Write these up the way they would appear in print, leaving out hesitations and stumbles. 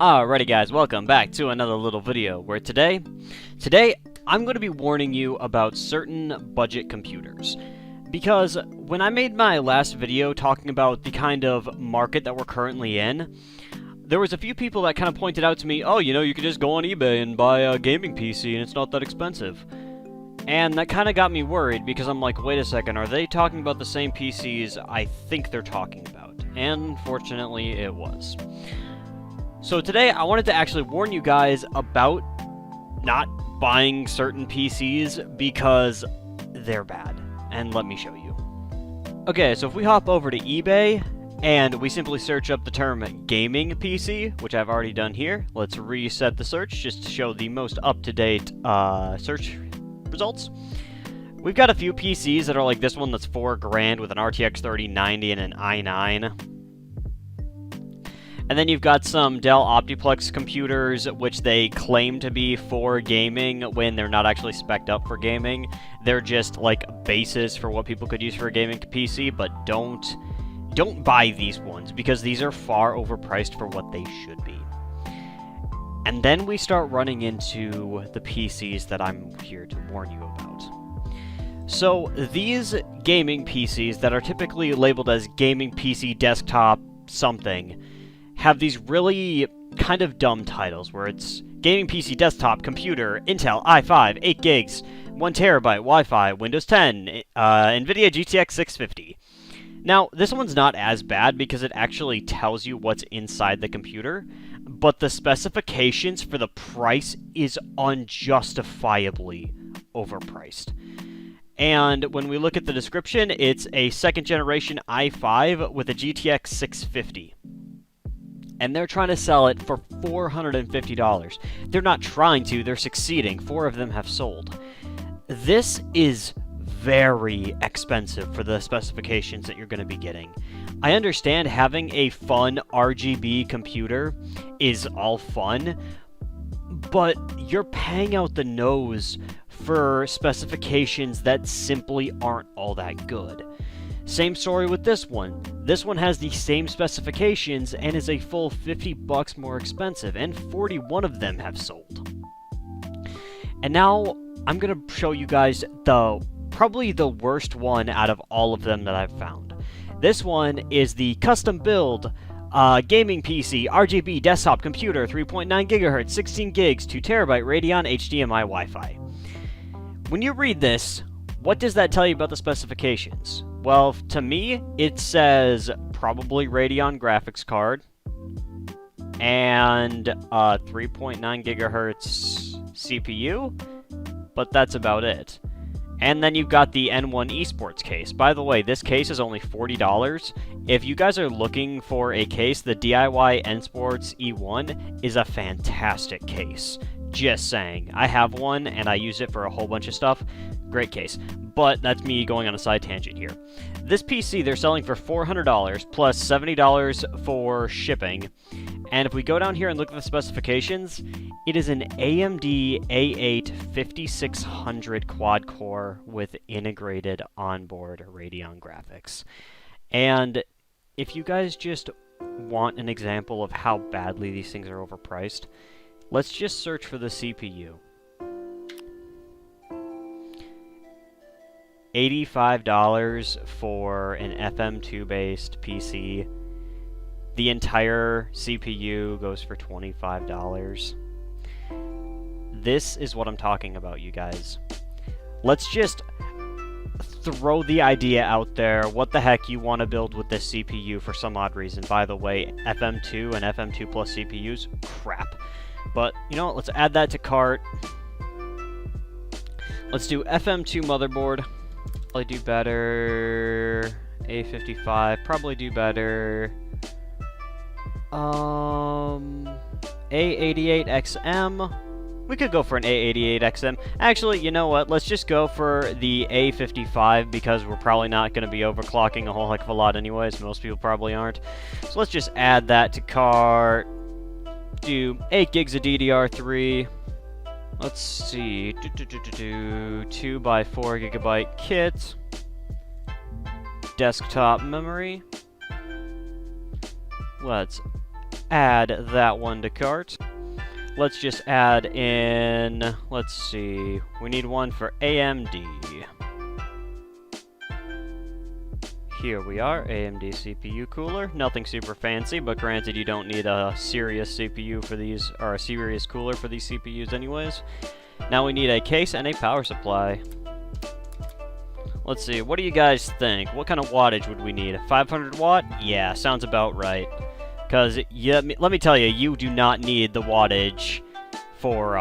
Alrighty guys, welcome back to another little video where today I'm going to be warning you about certain budget computers. Because when I made my last video talking about the kind of market that we're currently in, there was a few people that kind of pointed out to me, oh, you could just go on eBay and buy a gaming PC and it's not that expensive. And that kind of got me worried because I'm like, wait a second, are they talking about the same PCs I think they're talking about? And fortunately, it was. So today, I wanted to actually warn you guys about not buying certain PCs because they're bad. And let me show you. Okay, so if we hop over to eBay, and we simply search up the term gaming PC, which I've already done here. Let's reset the search just to show the most up-to-date search results. We've got a few PCs that are like this one that's $4 grand with an RTX 3090 and an i9. And then you've got some Dell Optiplex computers, which they claim to be for gaming when they're not actually spec'd up for gaming. They're just like bases for what people could use for a gaming PC, but don't buy these ones because these are far overpriced for what they should be. And then we start running into the PCs that I'm here to warn you about. So these gaming PCs that are typically labeled as gaming PC desktop something have these really kind of dumb titles where it's gaming PC desktop computer, Intel i5, 8 gigs, 1 terabyte, Wi-Fi, Windows 10, NVIDIA GTX 650. Now, this one's not as bad because it actually tells you what's inside the computer, but the specifications for the price is unjustifiably overpriced. And when we look at the description, it's a second generation i5 with a GTX 650. And they're trying to sell it for $450. They're not trying to, they're succeeding. 4 of them have sold. This is very expensive for the specifications that you're going to be getting. I understand having a fun RGB computer is all fun, but you're paying out the nose for specifications that simply aren't all that good. Same story with this one. This one has the same specifications and is a full $50 more expensive, and 41 of them have sold. And now I'm going to show you guys probably the worst one out of all of them that I've found. This one is the custom build gaming PC RGB desktop computer, 3.9 GHz, 16 gigs, 2 terabyte Radeon HDMI Wi-Fi. When you read this, what does that tell you about the specifications? Well, to me, it says probably Radeon graphics card and 3.9 gigahertz CPU, but that's about it. And then you've got the N1 esports case. By the way, this case is only $40. If you guys are looking for a case, the DIY N-Sports E1 is a fantastic case. Just saying. I have one, and I use it for a whole bunch of stuff. Great case. But that's me going on a side tangent here. This PC, they're selling for $400 plus $70 for shipping. And if we go down here and look at the specifications, it is an AMD A8 5600 quad-core with integrated onboard Radeon graphics. And if you guys just want an example of how badly these things are overpriced, let's just search for the CPU. $85 for an FM2 based PC. The entire CPU goes for $25. This is what I'm talking about, you guys. Let's just throw the idea out there. What the heck you want to build with this CPU for some odd reason. By the way, FM2 and FM2 Plus CPUs, crap. But, you know what, let's add that to cart. Let's do FM2 motherboard. Probably do better. A55, probably do better. A88XM. We could go for an A88XM. Actually, you know what? Let's just go for the A55 because we're probably not going to be overclocking a whole heck of a lot anyways. Most people probably aren't. So let's just add that to cart. Do 8 gigs of DDR3. Let's see. 2 by 4 gigabyte kit. Desktop memory. Let's add that one to cart. Let's just add in, let's see, we need one for AMD. Here we are, AMD CPU cooler. Nothing super fancy, but granted you don't need a serious CPU for these, or a serious cooler for these CPUs anyways. Now we need a case and a power supply. Let's see, what do you guys think? What kind of wattage would we need? 500 watt? Yeah, sounds about right. Because, yeah, let me tell you, you do not need the wattage for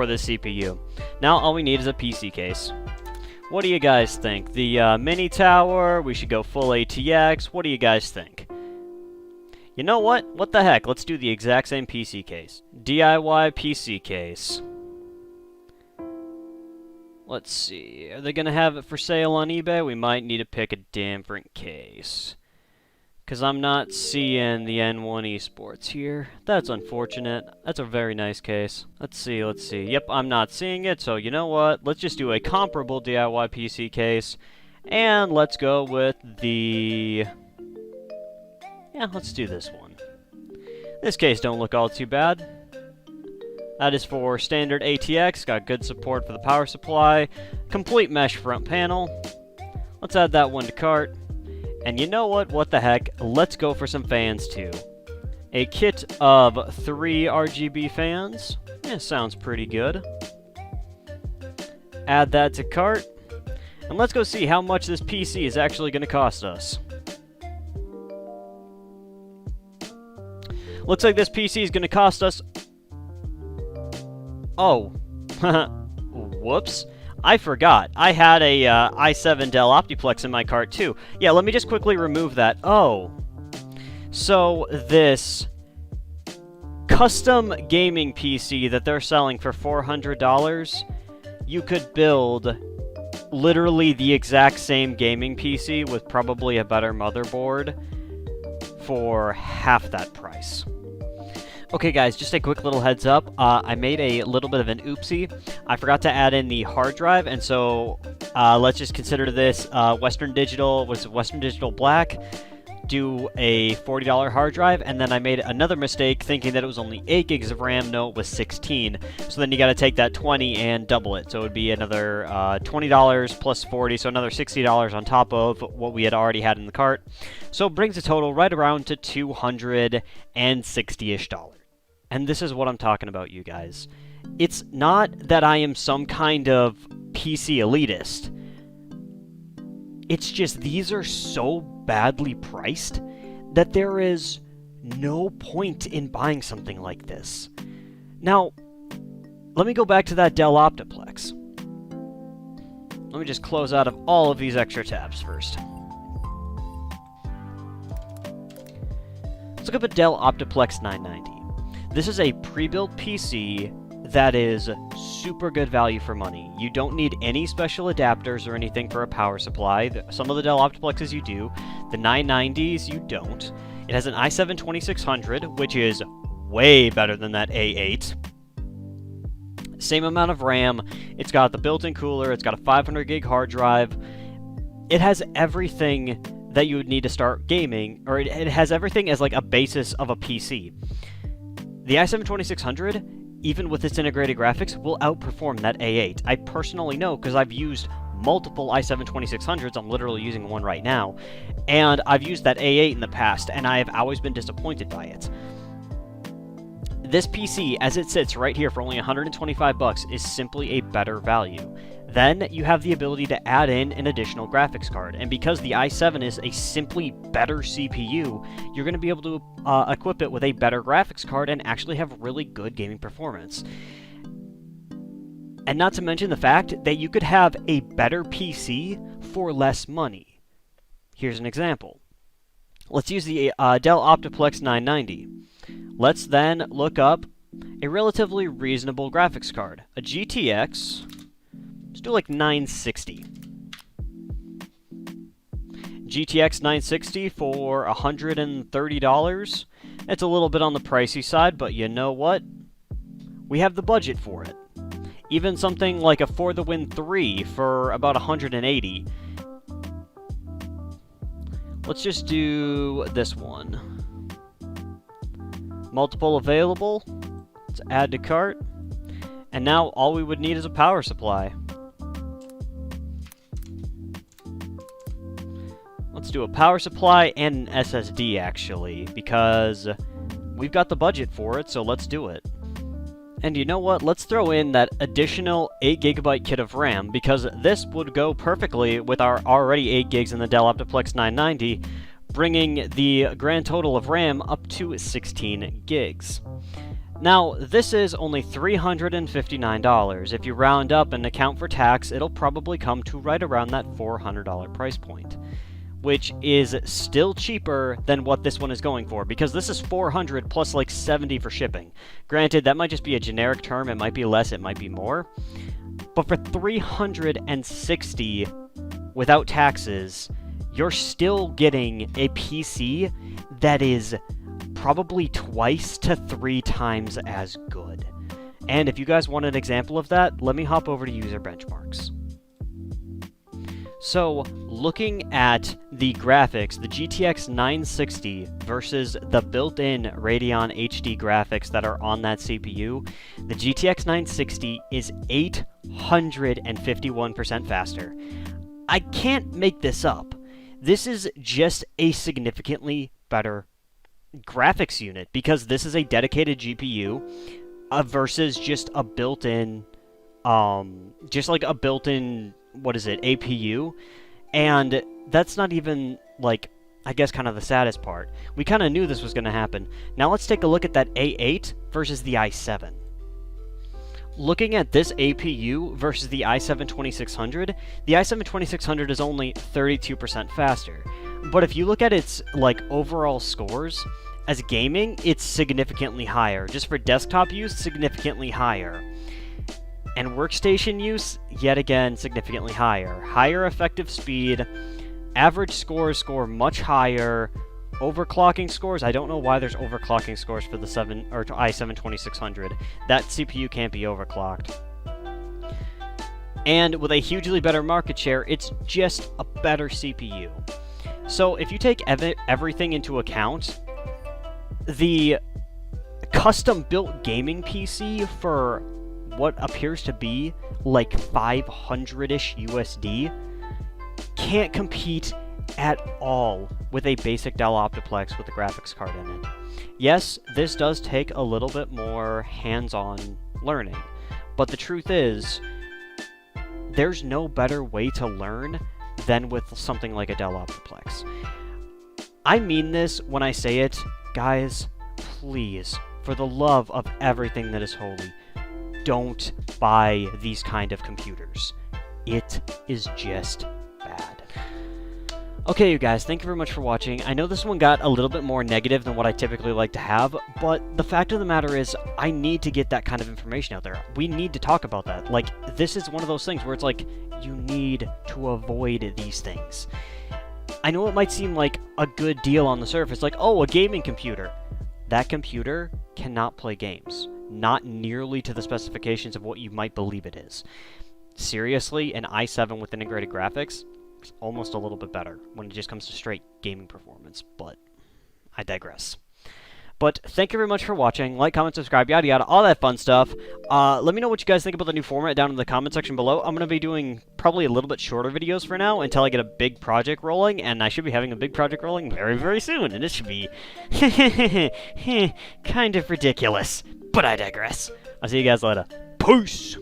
the CPU. Now all we need is a PC case. What do you guys think? The mini tower, we should go full ATX. What do you guys think? You know what? What the heck? Let's do the exact same PC case. DIY PC case. Let's see. Are they going to have it for sale on eBay? We might need to pick a different case. Because I'm not seeing the N1 Esports here. That's unfortunate. That's a very nice case. Let's see. Yep, I'm not seeing it, so you know what? Let's just do a comparable DIY PC case. And let's go with the... Yeah, let's do this one. This case don't look all too bad. That is for standard ATX. Got good support for the power supply. Complete mesh front panel. Let's add that one to cart. And you know what? What the heck? Let's go for some fans, too. A kit of 3 RGB fans. Yeah, sounds pretty good. Add that to cart. And let's go see how much this PC is actually going to cost us. Looks like this PC is going to cost us... Oh. Whoops. I forgot. I had a i7 Dell Optiplex in my cart too. Yeah, let me just quickly remove that. Oh. So this custom gaming PC that they're selling for $400, you could build literally the exact same gaming PC with probably a better motherboard for half that price. Okay guys, just a quick little heads up, I made a little bit of an oopsie. I forgot to add in the hard drive, and so let's just consider this Western Digital Black, do a $40 hard drive, and then I made another mistake thinking that it was only 8 gigs of RAM. No, it was 16. So then you gotta take that 20 and double it, so it would be another $20 plus 40, so another $60 on top of what we had already had in the cart. So it brings the total right around to $260-ish. And this is what I'm talking about, you guys. It's not that I am some kind of PC elitist. It's just these are so badly priced that there is no point in buying something like this. Now, let me go back to that Dell Optiplex. Let me just close out of all of these extra tabs first. Let's look up a Dell Optiplex 990. This is a pre-built PC that is super good value for money. You don't need any special adapters or anything for a power supply. Some of the Dell Optiplexes you do. The 990s you don't. It has an i7 2600, which is way better than that A8. Same amount of RAM. It's got the built-in cooler. It's got a 500 gig hard drive. It has everything that you would need to start gaming, or it has everything as like a basis of a PC. The i7 2600, even with its integrated graphics, will outperform that A8. I personally know because I've used multiple i7 2600s. I'm literally using one right now. And I've used that A8 in the past, and I have always been disappointed by it. This PC, as it sits right here for only $125, is simply a better value. Then you have the ability to add in an additional graphics card, and because the i7 is a simply better CPU, you're going to be able to equip it with a better graphics card and actually have really good gaming performance. And not to mention the fact that you could have a better PC for less money. Here's an example. Let's use the Dell Optiplex 990. Let's then look up a relatively reasonable graphics card. A GTX... Let's do like 960. GTX 960 for $130. It's a little bit on the pricey side, but you know what? We have the budget for it. Even something like a For the Win 3 for about $180. Let's just do this one. Multiple available. Let's add to cart. And now all we would need is a power supply. Let's do a power supply and an SSD, actually, because we've got the budget for it, so let's do it. And you know what? Let's throw in that additional 8GB kit of RAM, because this would go perfectly with our already 8 gigs in the Dell Optiplex 990, bringing the grand total of RAM up to 16 gigs. Now, this is only $359. If you round up and account for tax, it'll probably come to right around that $400 price point, which is still cheaper than what this one is going for, because this is $400 plus like $70 for shipping. Granted, that might just be a generic term, it might be less, it might be more, but for $360 without taxes, you're still getting a PC that is probably twice to 3 times as good. And if you guys want an example of that, let me hop over to user benchmarks. So, looking at the graphics, the GTX 960 versus the built-in Radeon HD graphics that are on that CPU, the GTX 960 is 851% faster. I can't make this up. This is just a significantly better graphics unit, because this is a dedicated GPU versus just a built-in, just like a built-in, what is it, APU, and that's not even, like, I guess kind of the saddest part. We kind of knew this was going to happen. Now let's take a look at that A8 versus the i7. Looking at this APU versus the i7 2600, the i7 2600 is only 32% faster, but if you look at its, like, overall scores, as gaming, it's significantly higher. Just for desktop use, significantly higher. And workstation use, yet again, significantly higher. Higher effective speed, average scores score much higher, overclocking scores, I don't know why there's overclocking scores for the i7 2600. That CPU can't be overclocked. And with a hugely better market share, it's just a better CPU. So if you take everything into account, the custom-built gaming PC for what appears to be like 500-ish USD can't compete at all with a basic Dell Optiplex with a graphics card in it. Yes, this does take a little bit more hands-on learning, but the truth is, there's no better way to learn than with something like a Dell Optiplex. I mean this when I say it, guys, please, for the love of everything that is holy, don't buy these kind of computers. It is just bad. Okay, you guys, thank you very much for watching. I know this one got a little bit more negative than what I typically like to have, but the fact of the matter is, I need to get that kind of information out there. We need to talk about that. Like, this is one of those things where it's like, you need to avoid these things. I know it might seem like a good deal on the surface, like, oh, a gaming computer. That computer cannot play games. Not nearly to the specifications of what you might believe it is. Seriously, an i7 with integrated graphics is almost a little bit better when it just comes to straight gaming performance, but I digress. But thank you very much for watching. Like, comment, subscribe, yada yada, all that fun stuff. Let me know what you guys think about the new format down in the comment section below. I'm going to be doing probably a little bit shorter videos for now until I get a big project rolling, and I should be having a big project rolling very, very soon, and this should be kind of ridiculous. But I digress. I'll see you guys later. Peace!